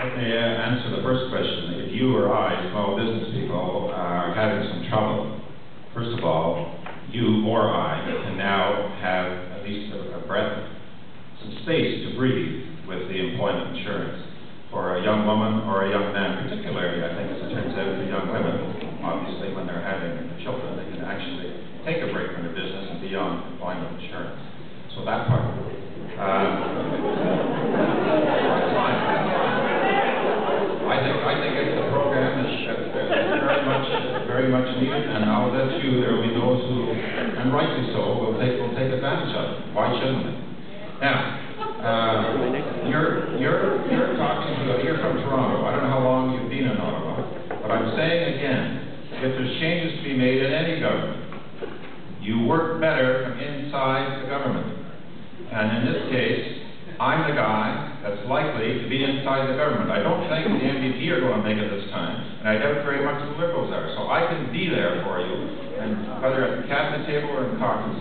Let me answer the first question. If you or I, small business people, are having some trouble, first of all, you or I can now have at least a breath, some space to breathe with the employment insurance. For a young woman or a young man, particularly, I think, as it turns out, the young women, obviously, when they're having children, they can actually take a break from their business and be on employment insurance. So that part. I think it's a program that's very much needed, and I'll let you. There will be those who, and rightly so, will take advantage of it. Why shouldn't they? Now, you're from Toronto. I don't know how long you've been in Ottawa, but I'm saying again, if there's changes to be made in any government, you work better from inside the government. And in this case, I'm the guy that's likely to be inside the government. I don't think the NDP are going to make it this time, and I doubt very much the Liberals are. So I can be there for you, and whether at the cabinet table or in caucus.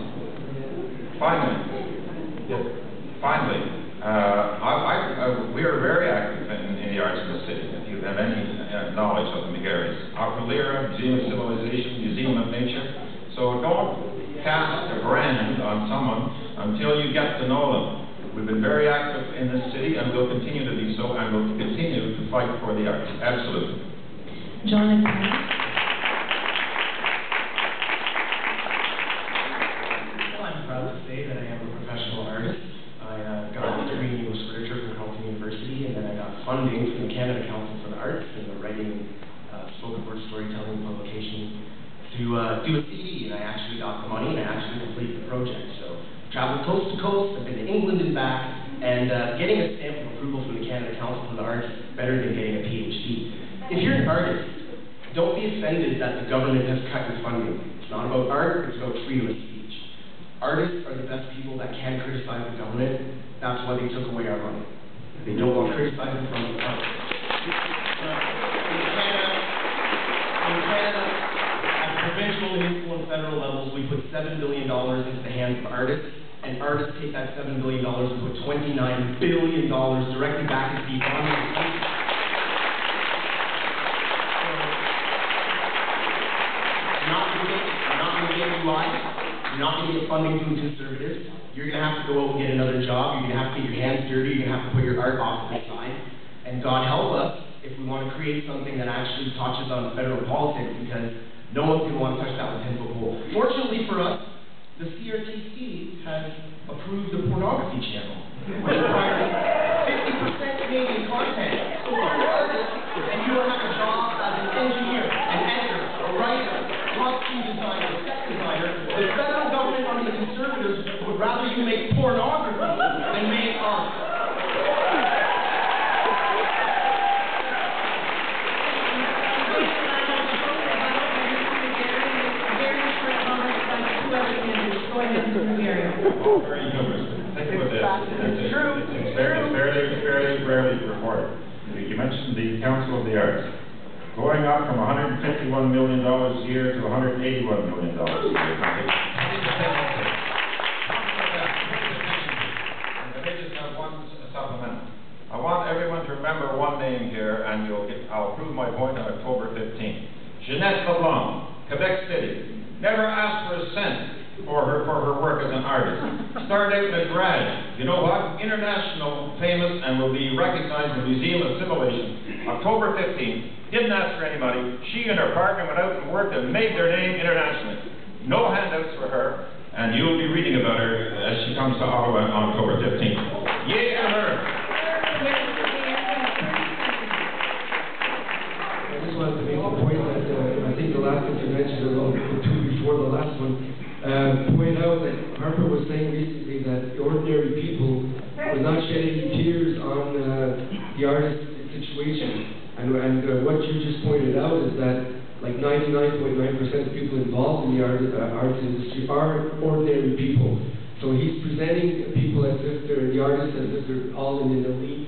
Finally, we are very active in the arts in the city, if you have any knowledge of the McGarrys. Opera Lyra, Museum of Civilization, Museum of Nature. So don't cast a brand on someone until you get to know them. We've been very active in this city, and we'll continue to be so, and we'll continue to fight for the arts. Absolutely. John. Well, I'm proud to say that I am a professional artist. I got a degree in English literature from Carleton University, and then I got funding from the Canada Council for the Arts and the writing, spoken word storytelling publication to do a CD, and I actually got the money, and I actually completed the project. So, traveled coast to coast, I've been to England and back, and getting a stamp of approval from the Canada Council for the Arts is better than getting a PhD. If you're an artist, don't be offended that the government has cut your funding. It's not about art, it's about freedom of speech. Artists are the best people that can criticize the government. That's why they took away our money. They don't want criticizing from the art. In Canada, at provincial, municipal, and federal levels, we put $7 billion into the hands of artists, and artists take that $7 billion and put $29 billion directly back into the economy of the country. You're not going to get funding from conservatives. You're going to have to go out and get another job. You're going to have to get your hands dirty. You're going to have to put your art off to the side. And God help us if we want to create something that actually touches on federal politics, because no one's going to want to touch that with 10-foot pole. Fortunately for us, the CRTC has approved the pornography channel, which requires 50% Canadian content. So if you're an artist and you don't have a job as an engineer, an editor, a writer, costume designer, set designer, the federal government under the conservatives would rather you make pornography than make art. Very humorous. Think about this. It's fairly rarely reported. You mentioned the Council of the Arts. Going up from $151 million a year to $181 million a year. And they just have one supplement. I want everyone to remember one name here, and I'll prove my point on October 15th. Jeanette LeBlanc, Quebec City. Never asked for a cent for her work as an artist. Started out in a garage. You know what? International famous and will be recognized in the Museum of Civilization. October 15th. Didn't ask for anybody. She and her partner went out and worked and made their name internationally. No handouts for her, and you'll be reading about her as she comes to Ottawa on October 15th. Yay to her! I just wanted to make the point that I think the last intervention, or the two before the last one, point out that Harper was saying recently that ordinary people were not shedding tears on the artist's situation. And what you just pointed out is that like 99.9% of people involved in the arts industry are ordinary people. So he's presenting people as if they're the artists, as if they're all in an elite